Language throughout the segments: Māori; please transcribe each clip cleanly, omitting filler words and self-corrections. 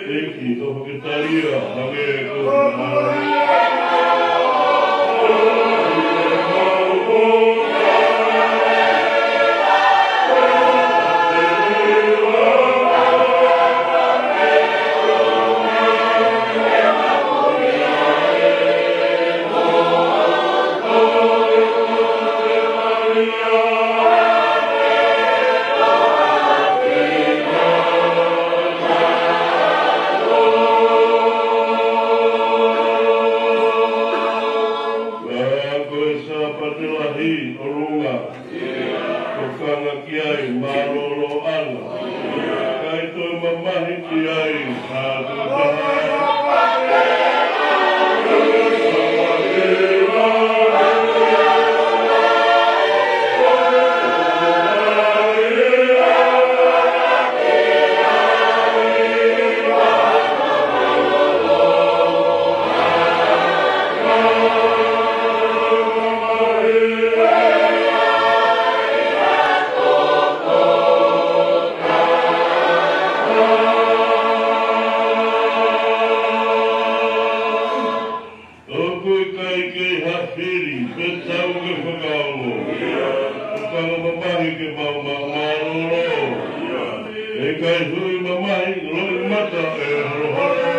Eki, to porque estaría, a ver, piri, petau ke whakaolo. Whakanga mamahi ke maroro. E kai hui mamahi, roi mata e rohara.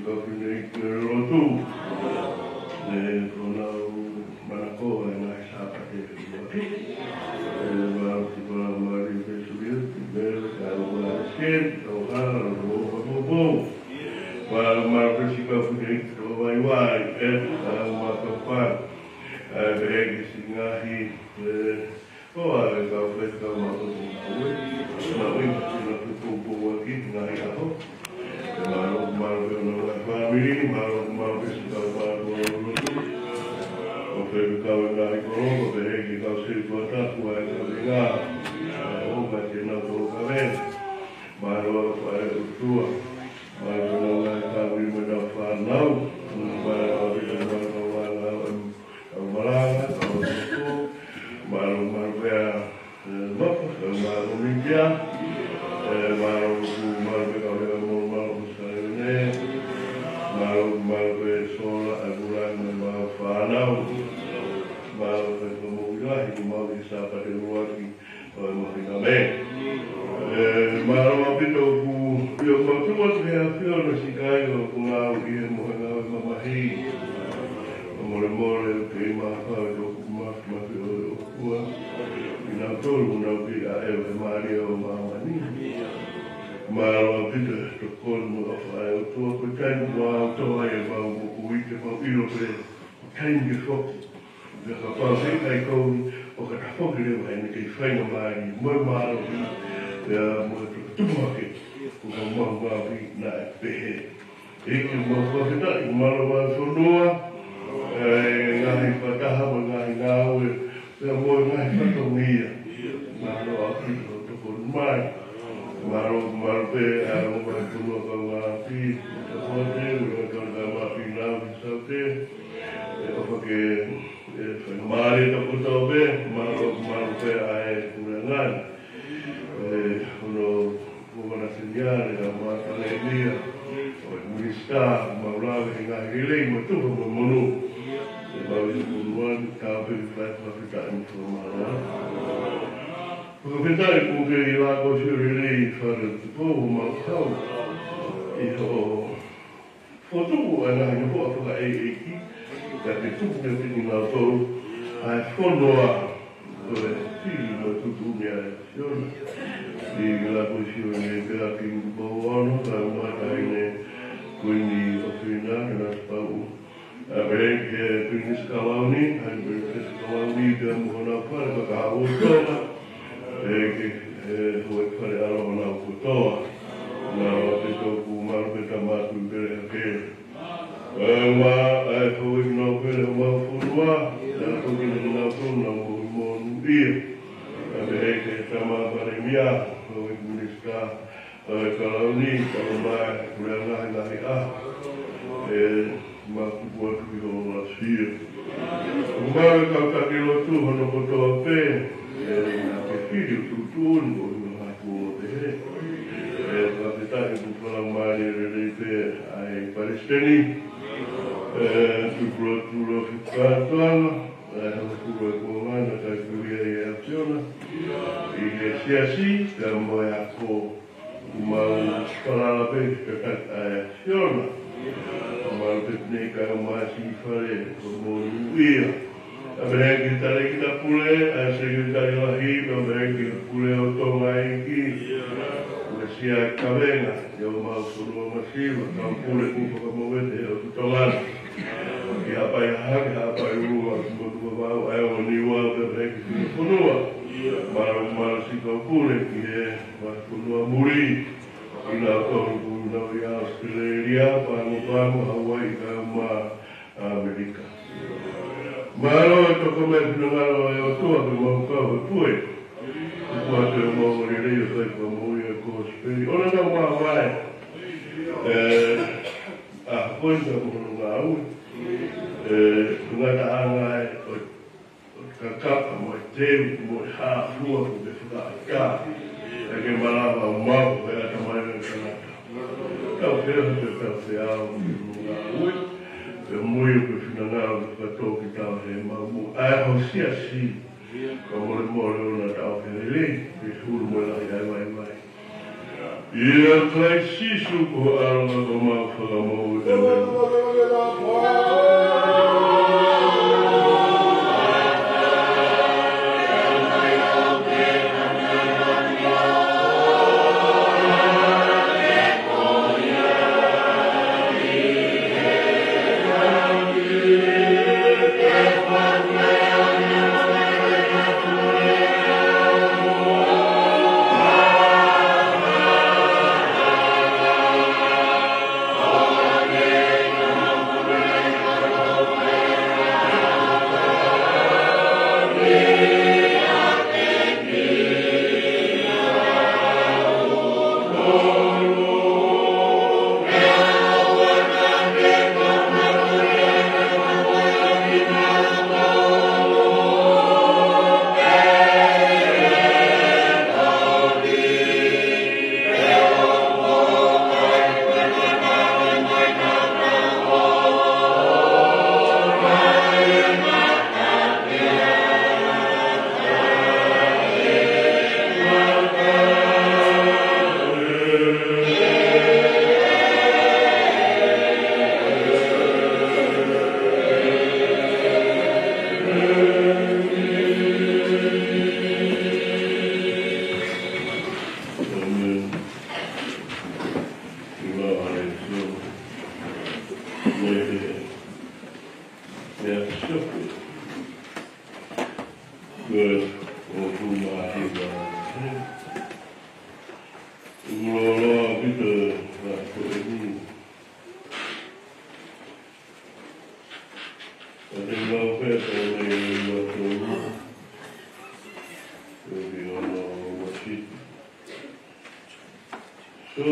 kawhine ki rotu. Ne kona manako e nai sāpa te waki. Wau ti kona mari pe suria, ti mele ka ua sien, tau hana, roa mobo. Wau mara si kawhine ki tau wai wai, tau makawha. Beregi si ngahi, oa e kau whai kau makawha koe. Nā wina si nā tupu waki, ngahi aho. Maro e ona wai whamiri, maro e si kau wai o whai kau e ngahi korongo, beregi kau si kua tapu e kau e ngā. Oka te nā tō kawen. Maro e whai o tua. Maro e ona wai whamiri me nā whanau. Maro e ona wai Malanga, Maro Maro Bea, Mako, Maro Mindia, Maro Bea, Maro Sayone, Maro Bea Sola, Agulan, Maro Whanau, Maro Bea Mogilahi, Maro Sapa de Ruaki, Maro Me. Maro Mapito, Pio Matuas, Bea Fiona, Chicago, Kumau, Ia Mohana, Mamahi. More ke maha do mas o kua ina tolu na ki a e Mario Mamani Maro pita to kolmo fa o to ko tan wa to ai ba u i te pa ilo pre kan ge fo de ka pa se kai ko o ka ta fo le wa ni ke fai no mai mo Maro ya mo to mo ke ko mo ba vi na pe e ke mo ko ta Maro ba so noa ngahi whakaha mo ngahi ngāwe, pia mo ngahi whakamia. Maro api o toko mai. Maro pe a o mai punua ka ngāpi, ta pote, ua ka ngāpi ngāpi saute. O whake whakamari ta kutau pe, maro pe a e kura ngāni. Ono kukana sinyare a mātale nia, o e murista, maurawe e ngahi rei, mo tuha mo monu. About it one topic that was time for Mara. Because I could be like what you really for the poor myself. It's all for two and I know for a that they took the thing out of I follow the feeling of to do me a show. The Labushi and the Gaki Boano, and what I know when the Ofina and I spoke. Bereng ke Prince Kalani, and Prince Kalani dan Mona Far Bakawu Toa, ke Huat Far Arona Kutoa, na waktu kumar betama tu berke. Ma aku ino ber ma furwa, dan aku ino pun na mon bir. Bereng ke sama Baremia, Huat Minister Kalani, sama kurang lagi Maku buat kita rahasia. Kemarin kakak di lotu hanya betul apa? Nak video tutun, boleh aku deh. Tapi tak itu orang mari dari ai Palestin. Tujuh katuan, aku buat mana tak boleh action. Iglesia dan boleh aku mau sekolah lebih dekat action. Mal teknika masih fare como ia abang kita pule sekretari lahir abang kita pule otomai ki Malaysia kabenga yo mau suruh masih tak pule untuk kamu otoman ya apa rumah untuk bawa ayo niwa abang kita punua mal si kau pule ki punua muri ina kau Nauya Australia, Pamu Hawaii, Kama Amerika. Maro to come pinangalo yo tua ko mo ka pui. Ko to mo ri so ko mo ya ko speri. Ona na wa wa. Ko ndo mo na u. Ngata anga ka ka mo te mo ha flua ko be fuka ka. Ke mala ma ko ya ta mai na. Kau ferro muito final para todo que estava remando a Rússia sim como ele morou na tal ele deixou o morar vai Ia kai sisu ko aranga ko mau whakamau e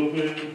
Amen.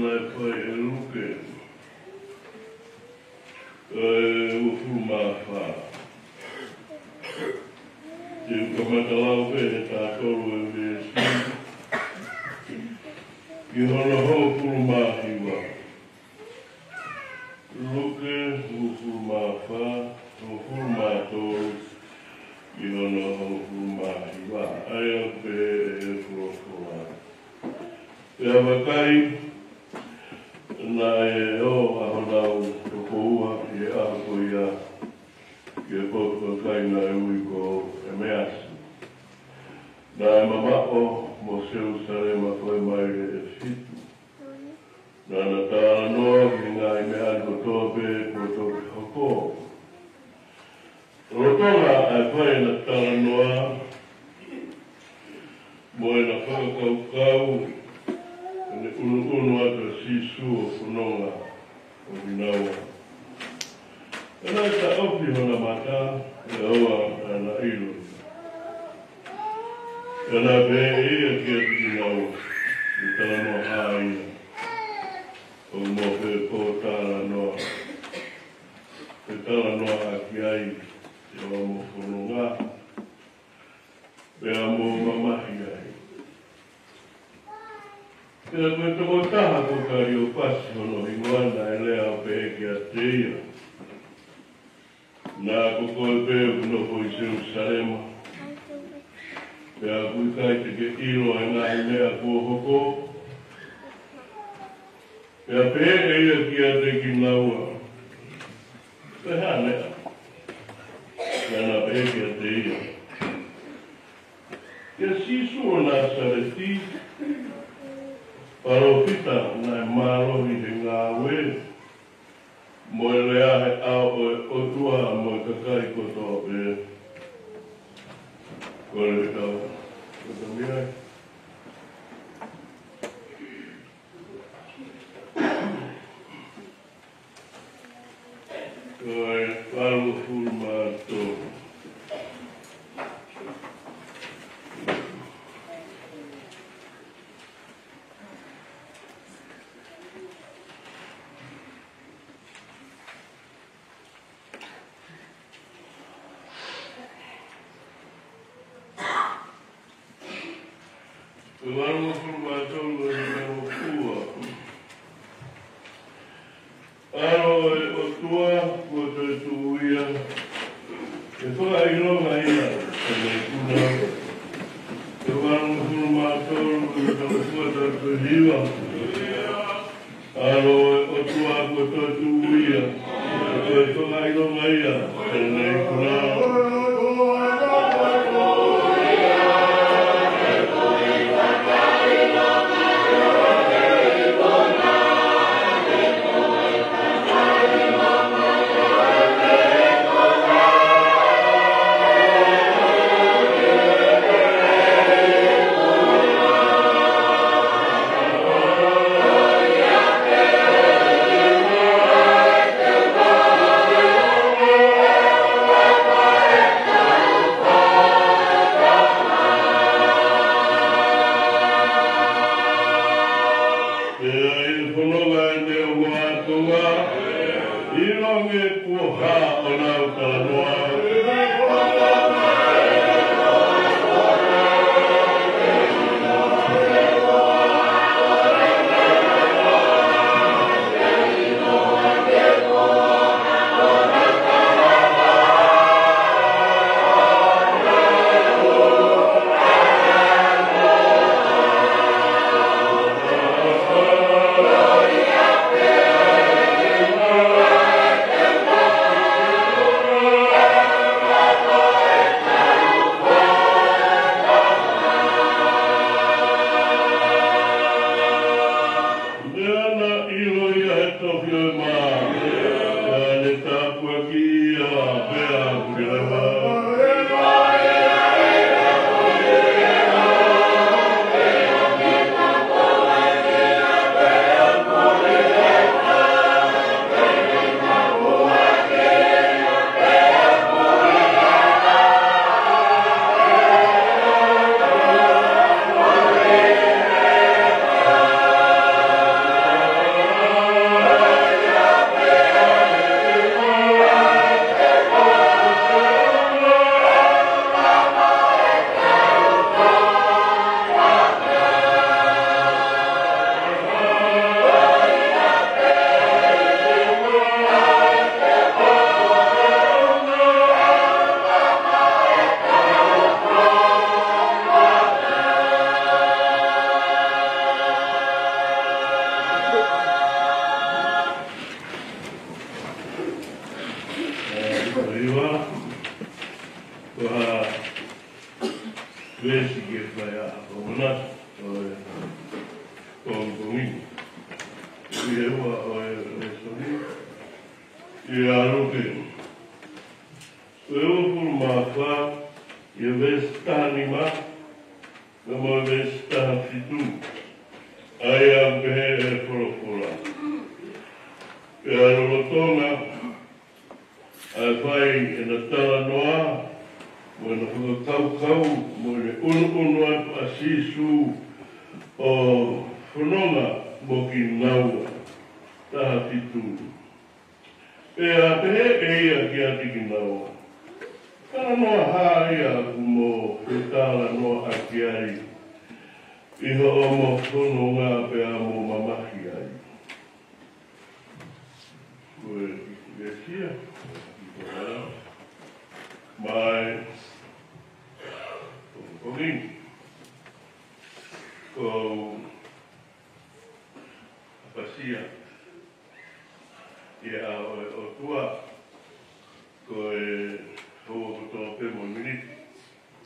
na pai e luke. Ufu mawha. Te kamatalau pene tā tolu e vesi. Ki hono hou furu mahiwa. Luke, ufu mawha, ufu matolu. Ki hono hou furu mahiwa. Aia pe e furofua. Te awakai, na e o ahonau tokoua i e ahoko ia ki e koko kai na e ui ko e measi. Na e mamako mo Jerusalema koe mai e fitu. Na na tāra noa ki ngā i mea ko tōpe ko tōpe hoko. Rotonga ai pai na tāra noa mo e na whakakaukau ne unu ata sisu o whanonga o Hinaua. E nai ta opi hona mata e aua ana ilo. E nā pe ia ki atu Hinaua i tala noa haina. O mo pe po tāra noa. Pe tala noa aki ai e o mo whanonga. Pe a mo mamahi ai. Pela koe toko taha ko kari o pasi hono i moana e lea o pe eke a te ia. Nā ko koe pe o kuno ko i Jerusalema. Pea kui kai te ke ilo e ngā i lea kua hoko. Pea pe eke ia ki a te ki naua. Pe hanea. Pea nā pe eke a te ia. Kia sisu o nā sareti. Parofita na e marohi he ngā we. Mo e lea he au o e otua mo e kakai kotoa pe. Kore he tau. Kota miai. Koe waru furma tō. Waru furma tōlu e ngaro kua. Aro e otua kua te tuuia. E whakailonga ia e nei kuna. E waru furma tōlu e ngaro kua te tuhiwa. Aro e otua kua te tuuia. E whakailonga ia e nei kuna. Iwa, Koha, Vesi Gefaya, Omana, Kongomi, Iewa, Resoni, Iaruke, Eupur Mafa, Yevestanima, Namo Vesta Fitu, Aya Behe Forofola, Iarutonga, Alfai in the Talanoa, when the Kau, when the Unu Asisu, or Fonoma, Moki Naua, Tahafitu. Ea Pehe, Giati Naua. Talanoa Haia, Mo, Tala no Akiari, Iho Omo Fononga, Peamo Mamakiai. Well, here. My Ogin ko Pasia ia o tua ko ho to pe mo minute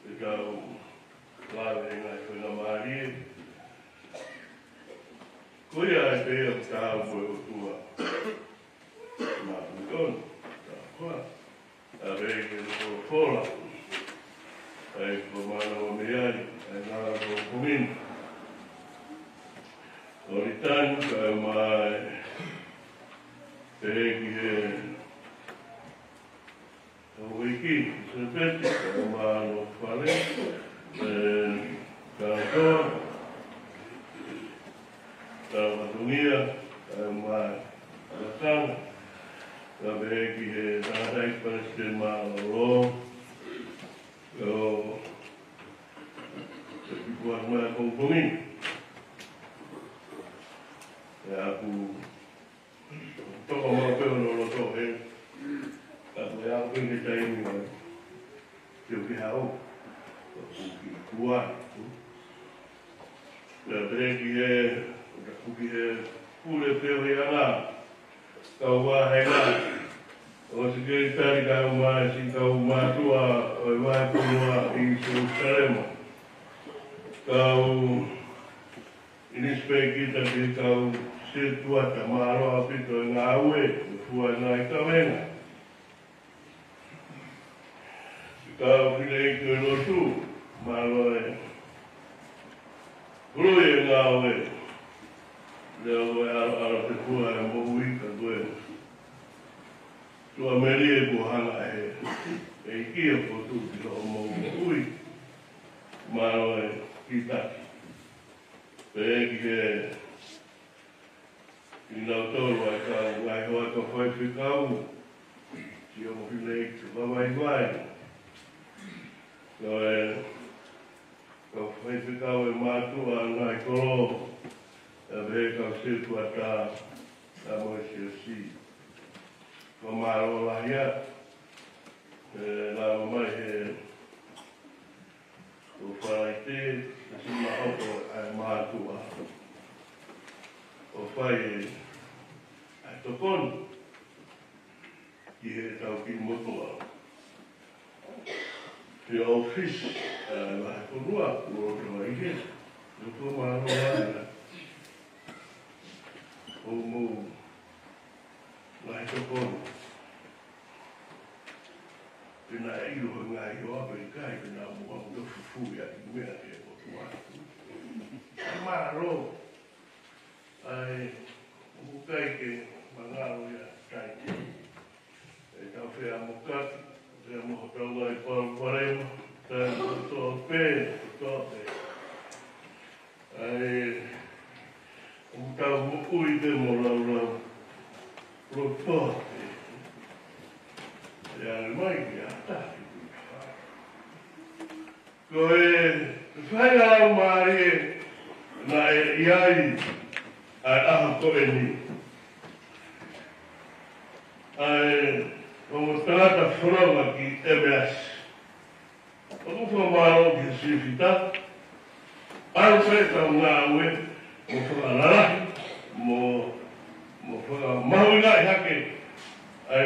e ka lave na ko na mari ko ia pe o ka o tua ma kon ko a ver que lo fola ai formano meari ai na o comin oritan ka mai pegi o wiki se pete ka mano fale ka dunia ka mai ka la veki he tātai Palestine mālo o te pikuar mai kongkongi e aku toko mapeo no roto he aku e aku inge taimi mai te uki hao o uki kua la veki he uki he pule peo he ana kau wahena o se kei tari kau mai si kau matua o wai punua i Jerusalem kau inispei kita ki kau sirtuata maroa pito i ngā ue i fua nai kawenga kau kilei koe lotu maroe rui i ngā ue leo koe ara te kua e mohui ka koe. Tua meri e kohanga e kia potu ki lo mohui. Maro e kitaki. Pe ki he i nau tolu ai kau ngai hoa ka whai whikau. Ki o mohi nei ki wawai wai. Ko e ka whai whikau e mātua ngai koro. A ver ka sirku ata a moesi si ko maro la ya la mai he o faite si ma auto a matua o fai a tokon ki he tau ki motoa ki office la konua o to ige no ko maro la o mo lai to ko pina e ilo nga i o ape kai pina mo o do fufu ya i mea e o tua maro ai o kai ke mangaro ya kai e tau whea mo kati whea mo tau lai parema tai to pe to pe ai tau ui te mo lau rotote. E ale mai ki a tahi. Ko e whai au maari na e iai ai aha ko e ni. Ai o mo tangata whanonga ki MS. O mo whamaro ki sifita. Ai whai tau ngā ue mo whakararahi, mo whakamahuinga i hake, ai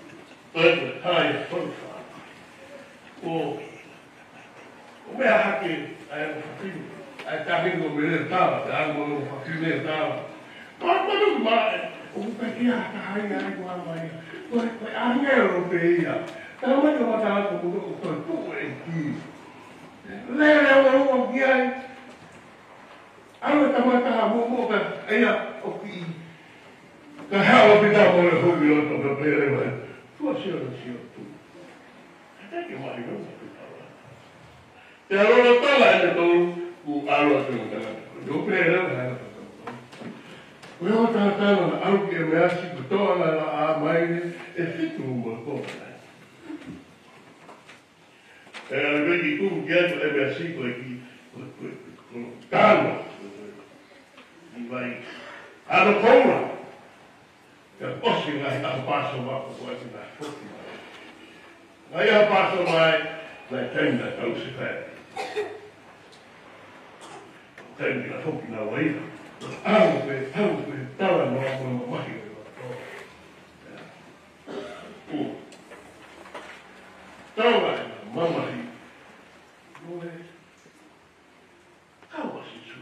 But I first o mea hake ai o whakini. Ai tāhingo me le tāwa, te ango o whakini le tāwa. Pāpanu mai, o peki a tahai ai kua mai. Koe angero pe ia. Tā mai o mata ako mo o koe tuku e ki. Lele o o ki ai. Alo tamata mo ka ia o ki. Ka hawa pita mo le hoki o to ka pere mai. Tua sio tu. Teki mai o pita wa. Te arora tala e te tolu ku alo te mo tala. Yo pere o hana ta. Koe o tātana na aruki e mea si ku toa na a maine e fitu mo ko. E a regi ku ki atu e mea si koe ki kāna. I vai ano koura. Ka osi ngai a paso wako koe ki nā whuki mai. Ngai a paso mai nai tenda tau se kai. Tenda na whuki nā waira. Au pe tawa no mo mahi o to. Tawa mama hi. Noe. Kawa si su.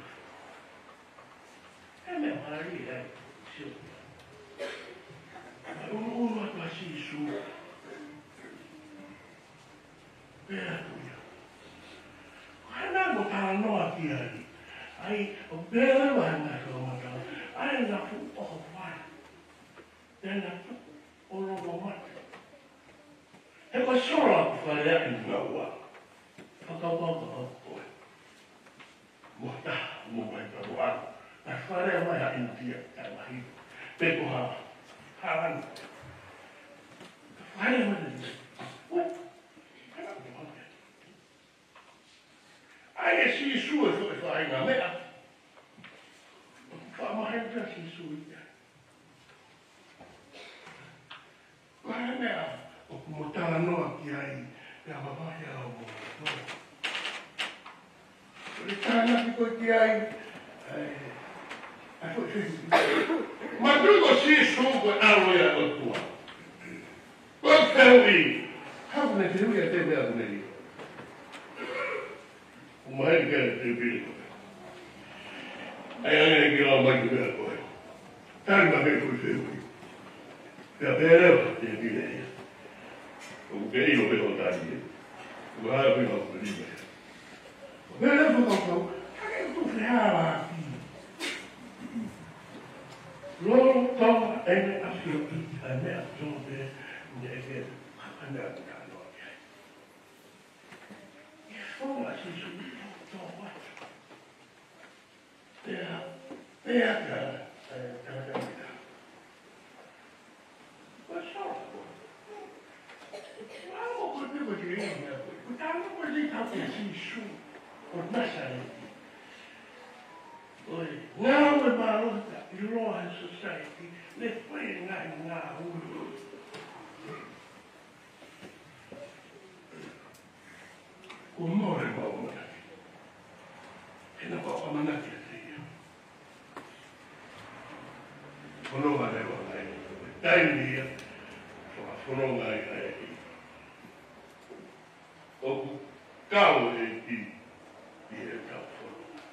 E me mari ai. Sio. O ma si su. Pea tuia. Hana mo ta no aki ai. Ai o bela wana so mata. Ai na fu o vai. Tena o lo mata. E ko sora ku fare a ina wa. Whakawaka koe. Mota, mo mai ka roa. A whare mai a intia ka mahi. Peko ha. Haran. Whare mai a intia. What? Ai e si sua so e whae ngā mea. Whaamahe ka si sua ia. Whae mea, o kumotala noa ki ai, te amawahi au mo noa. Ore tāna ki koe ki ai, ai koe whi. Matruko si sua koe aro ia o tua. Koe wheu i. Hau ne te hui a te mea nei. O mai que te pili koe. Ai ane ki rao mai ki mea koe. Tari ma hei koe wheui. Pea pērewa te pili ia. O ke io peho tari ia. O hara peho koe rima ia. O pērewa kau, hake o tu whiara ki. Loro tawa ene asio ki a mea tō te ne eke hakanea ki a noa ki ai. I whonga si sui. Pea ka takamita. Wa sora ko. Wa mo ko te ko te ina ko. Ko ta no ko te ka te si su. Ko nasa e. Oi, now we borrow that law and society. Let's play now. Ko more ba mo. Ena ko manaki. Whanonga rewa ngai. Taini ia. Whanonga ai. Oku kau e i e tau whanonga.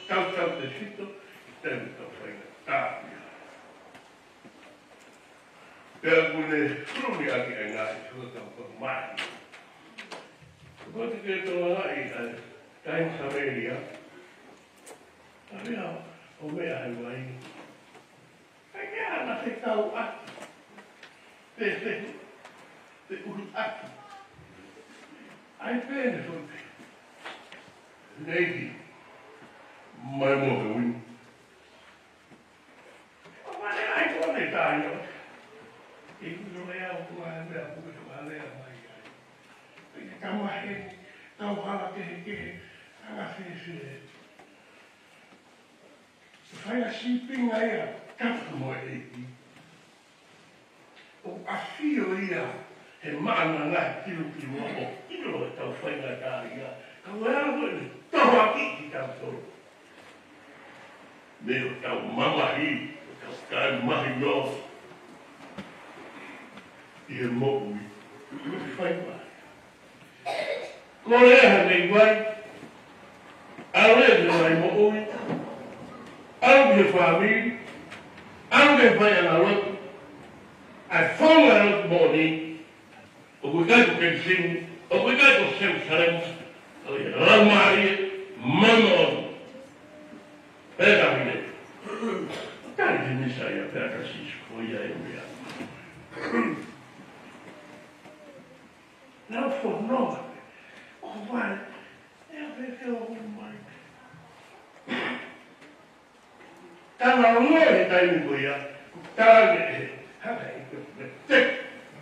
Tau te sito, i tēne tau whainga tāpia. Pea kune fruni aki e ngai, tua tau kwa mai. Kote ke toa ai, Time Sameria. Tawea o mea hai wai. Ai mea na te tau aki. Te uru aki. Ai pēne whante. Neiki. Mai mo he wini. O mane ai kone tāi o. I kuro lea o kua e mea puke o lea mai ai. Ai te kamahe, tau hala kehe. Anga whewhe. Whaia sipinga ea, kapu mo e ki. O awhio ia, he maana ngā kiru ki o iro e tau whainga kāri ia. Ka wea mo e tau aki ki tau toro. Me o tau mamahi, o tau kai mahi no. he mo'ui. Whai mai. Ko rea nei wai. Alo rea nei mo'ui. Alo ke whamiri. Alo ke whai ana rotu. Ai whaunga rotu mōni. O kui kai ko ken simu. O kui kai ko sem saremu. O i raumari mama onu. Pēka mine. Tari te nisa ia pēka sisu ko ia e mea. Nau whanonga. O wai. Ea pēke o mai. Tana rongo e taimi ko ia. Tana e haka e me te.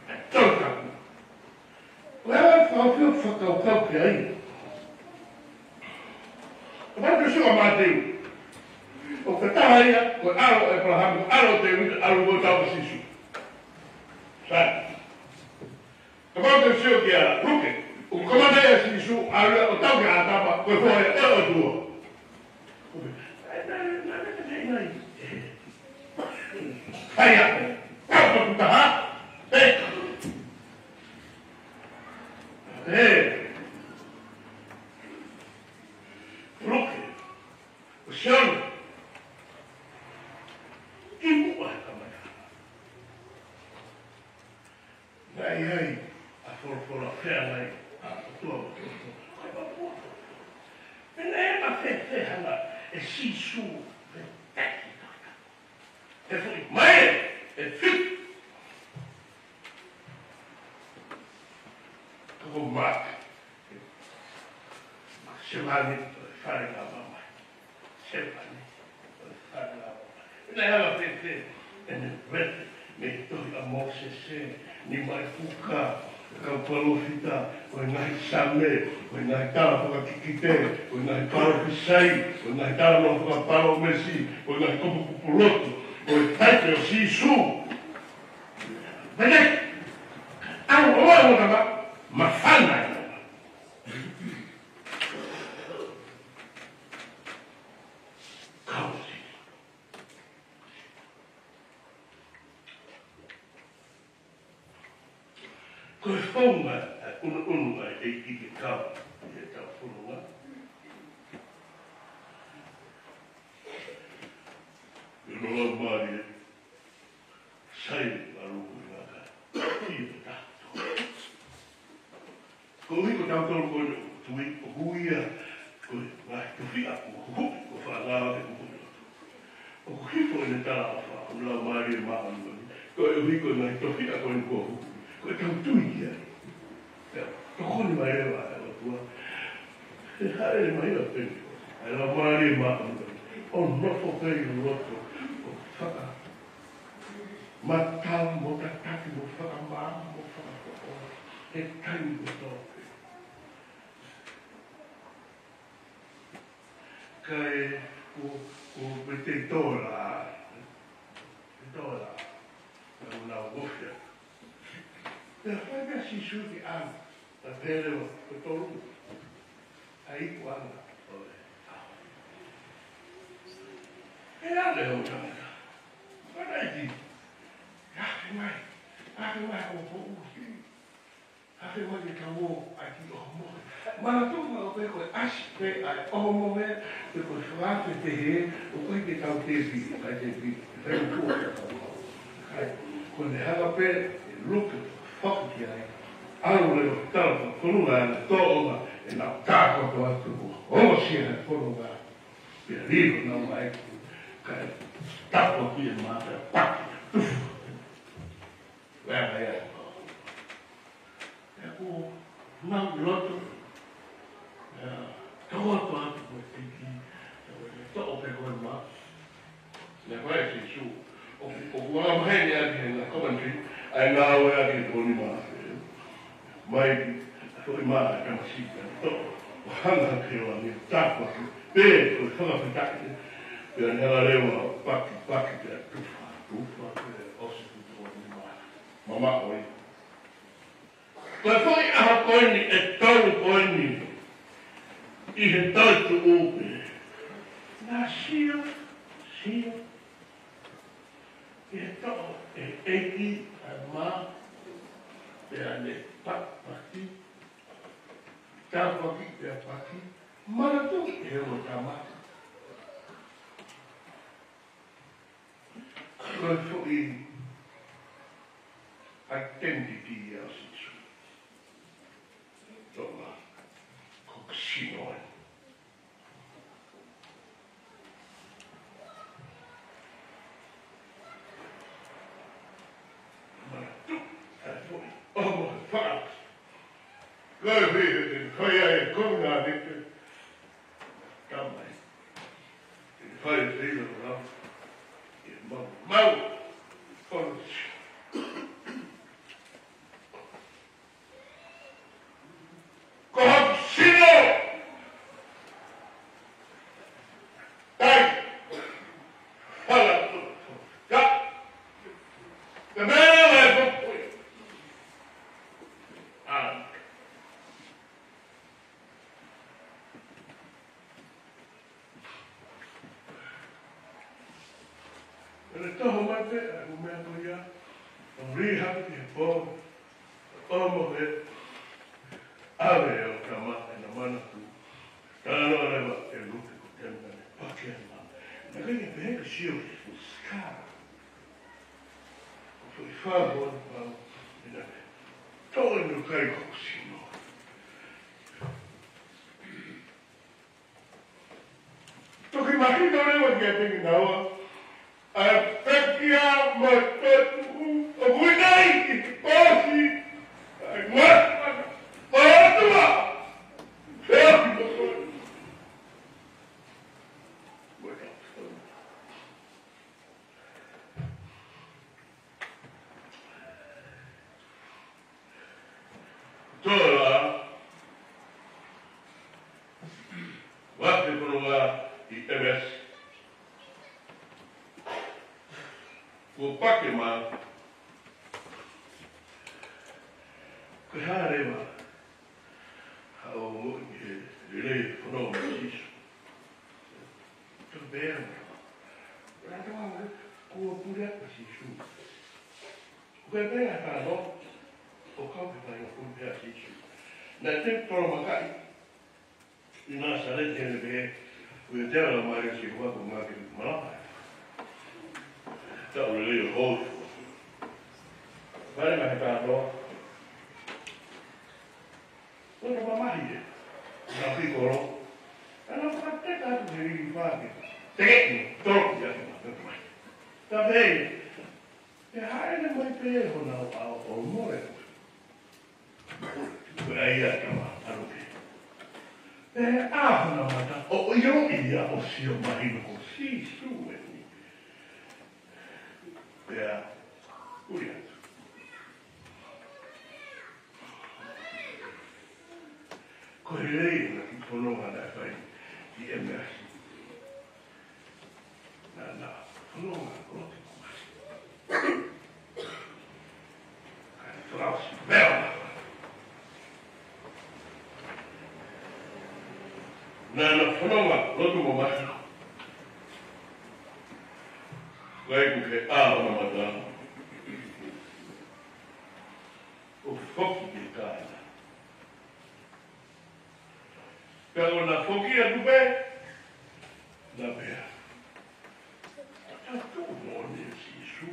E tauta. Wea whakau whakau ke ai. Whakau sua māteu. O ka tahaia, o aro e prahamu, aro te wita, aro o tau sisu. Sai. Ka whakau sua ki a ruke. O kamata e sisu, aro o tau ki a tapa, koe whaia e o tua. Hai a, tau ka putaha, ruke, o sione, imu a kamata. Nai hei, a whorofora whea nei, a tua o tua. Kai pa pua. Pena e ma whehanga, e sisu, e teki kaka. E fui mai, e whit. Kako mak. Semani, whare ngā mamai. Semani, whare ngā mamai. Pena e ma whehe, e ne wete, me tohi a Mosese, ni mai puka, kau palofita, o ngai same, o ngai tala whakakikite, o ngai paro pisai, o ngai tala no whakaparo mesi, o ngai kopu kupulotu, o e taite o sisu. Vene, aro o oa motama, ma whana e nama. Kausi. Koe whaunga, ununga e ike kau, e tau whununga. E noa maari e, sai aruhu i ngaka, i e tato. Ko hiko tau tolu koe tui, o huia, koe ngai tuwhia, o hupi, ko whangawa e kuhuri. O hiko e ne tala a wha, o noa maari e maa anui. Koe hiko ngai tuwhia koe ni kua hupi. Koe tau tui ia. Tokoni mai rewa e o tua. E haere mai a peni. Ai la maari e maa anui. O nofo pei o roto. O whaka. Matau mo tataki mo whaka maa mo whaka whaka. E taimi o toke. Kai o te tora. Te tora. Ka una wofia. Te whaia si suki ana. Ta pere o toru. A iku ana. E ale o tanga. Mana iti. Ake mai o po uhi. Ake mai te kamo a ki o mo. Mana tunga o pe koe asi pe ai o mo me. Pe koe whaate te he. O koe te tau te pi. Kai te pi. Te reu kua te kamo. Kai. Ko ne hanga pe. Luke. Whakaki ai. Aro leo tala konunga ana to'onga e nā tāko to atu ko. Omo sia he konunga. Pia riro nā mai ku. Kai tapo ki e māta paki. Tufu. Wēra ia. E ko nā loto. Tau atu atu ko e tiki. To'o pe koe mā. Ne koe si su. O kua mahe ni ati he nā Coventry. Ai ngā oe ati e toni mā. Mai, foi mais, é assim, o hanga que eu ali, tapa, pego, foi whakawhitaki, pera nela rewa, paki, pera tufa, osu tufa, mama oi. Koe foi aha koini, e toru koini, I he tautu upe. Nā sio, I he tau, e eki, a mā, peane papaki, tapaki pea paki, maratu e o tamaki. Koe fui identity a sisu. Toma, koksinoe. Maratu, e fui, omo e whaak. Koe hui, koe ai konga dite. Tamai. Whai tira rau. Mau, konos. Koksino! Dai! Hala, ja! The man I book for you. And the toho mate, I remember ya, I'm really happy to have born almost it. Ave o kama e na mana ku. Tana no rewa e luke ko tena ne pake ana. Na kani e peheka shio e fuska. Ko i whaabon pao e na toi no kai kokusino. Toki mahi no rewa ki a tengi naua. A pekia matotu o winai i te pāsi. Ai mata. Mātua! Whea ki mo koe. Weka tau. Tōra, wate konoa I MS. Ko pake mā, koe hārewa, hao mo I rei whanau ma sisu. Tō bēra mā. Rāta wā, kua pure apa sisu. Koe bēra whanau, o kaupe whai ngā pure sisu. Nā te toro makai, I nā sare tēne bē, koe te ara mai si kua ko ngā ki marapai. Tā ore rei o hōfu. Whare mai tātoa. Ora mamahi e. Nā whikoro. Ana whakate tātu he riri whāke. Te keki, toroki ake mā mai. Tā pēi. Te haere mai pēe hona o more. Koe ai ake mā aruke. Pēe āhona mata o ioi ia o sio mahino ko si su e ni. Pēa uri atu. Koe rei na ki whanonga nai whai I MS. Nā, whanonga rote kumasi. Kai whanausi mea nā. Nā whanonga rote kumasi. Koe kuke āhona mata. O whoki e kāina. Pea o nā whoki a tupe, nā pea. Tā tō mōne sisu.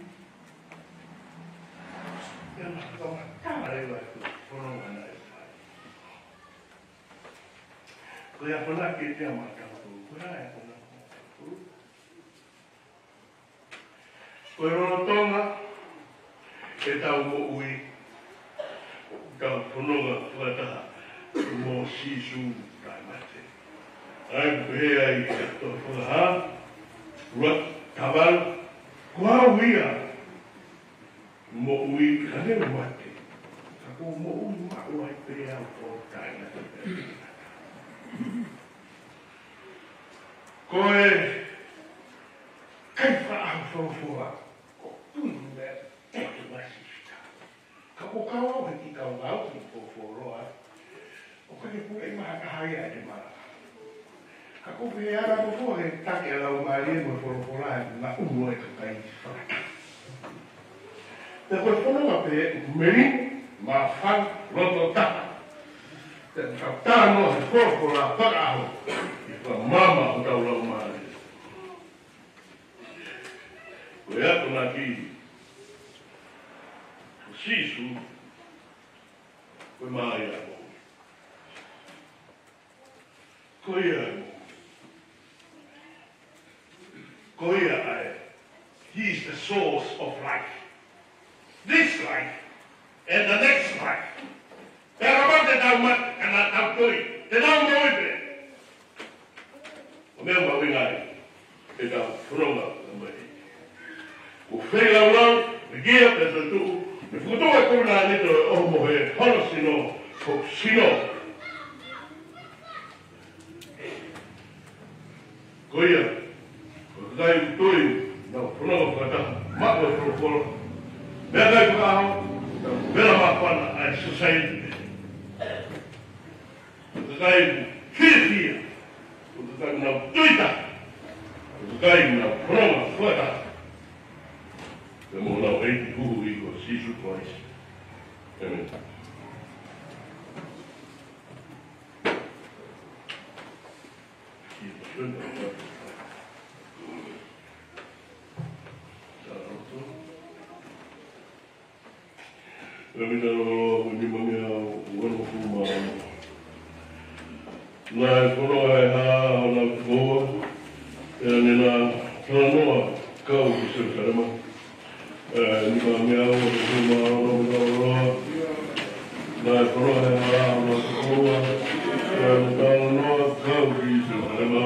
Pea nā kawa tāre wai ku whanonga nai whai. Koe a whanake te amatau, koe rai a whanako. Koe rono tonga, e tau mo ui, tau whanonga whataha, mo sisu kai mate. Ai pēa I kato whakaha, ruat tawal, kua uia, mo ui kane mate. Kako mo ui mao ai pēa o kai mate. Koe, kai whaau whawha, ko tunu mea, teki masi whita. Kako kawa he ki kau ngau ki whawha. O kake pule I maha kahai ai te mara. Kako pe ara ko fo he take alau mai mo whawha na umo e kakai whaka. Te koe whanonga pe meri, mafang roto tapa. Te tano he koko la whakaaho i wha mama o tau lau maare. Koe ako na ki o sisu koe maa ia mo. Koe ia mo. Koe ia ae. He is the source of life. This life and the next life. Pero ba te tau mat kana tau toi. Te tau moipe. O mea mawingai. Te tau whronga mai. Ko whei lau lau, me gia te tatu. Me whukutoa kuna nito e oho mohe hono sino, ko sino. Ko ia, ko kai utoi, na whronga whakataha, mako e whorokoro. Mea kai whakaho, na vera mawhana ai society. Ko kai whirwhia, ko kai na tuita, ko kai na whronga whakataha. Te mo nau eiti huhu I ko Jesus Christ. Amen. Amita no ni mamia wano kuma. Na kono ai ha na ko. Ni na tanoa kau ki se karama. Ni mamia wano kuma no na kono ai ha na ko. Ni tanoa kau ki se karama.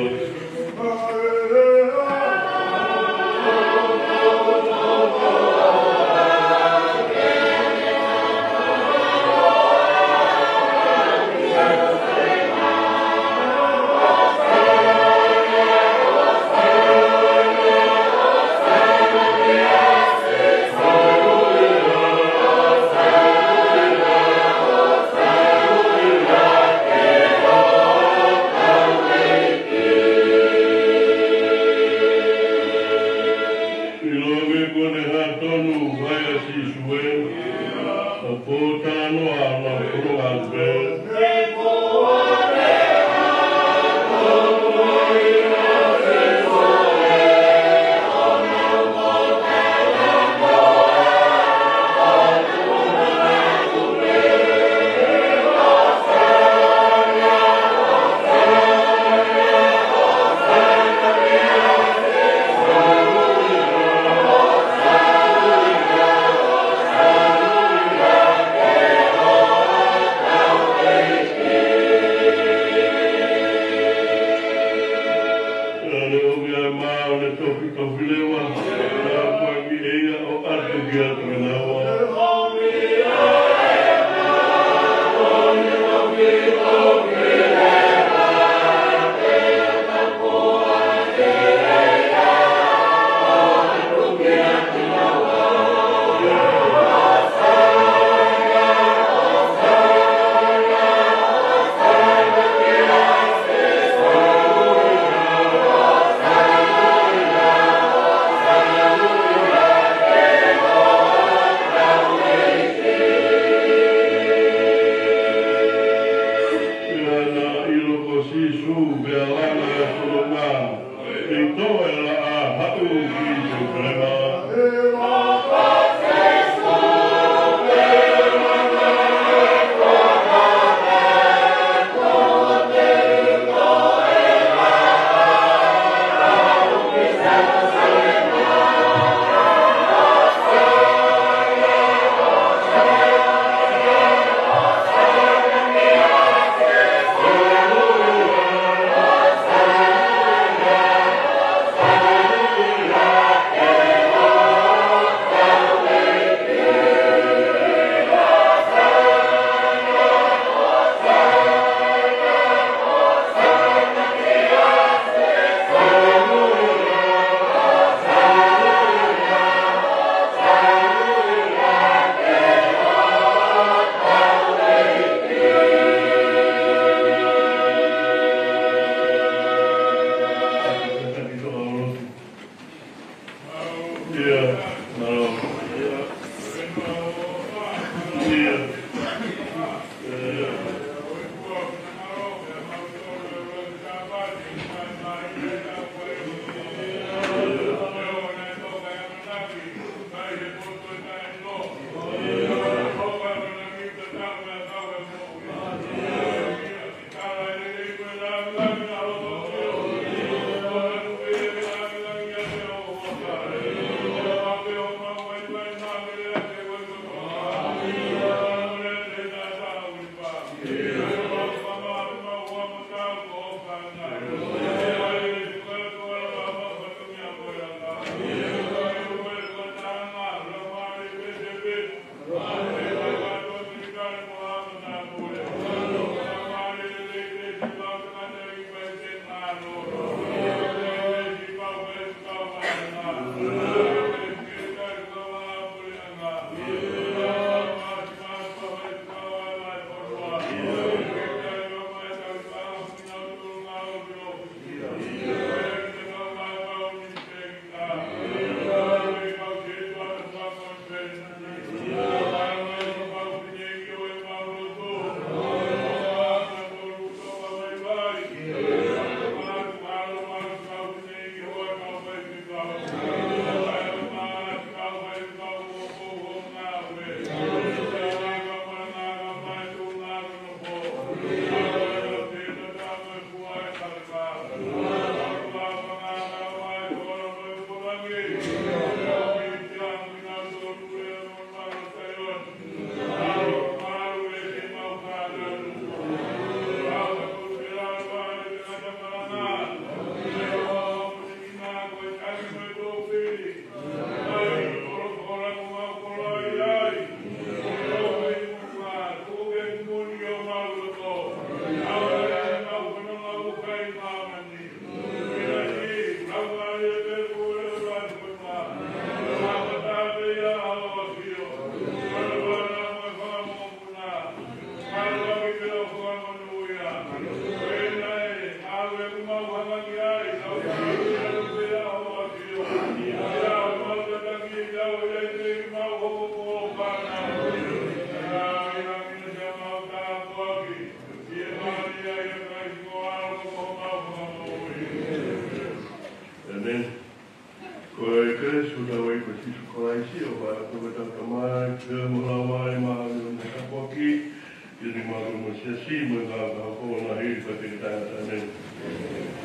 Amen.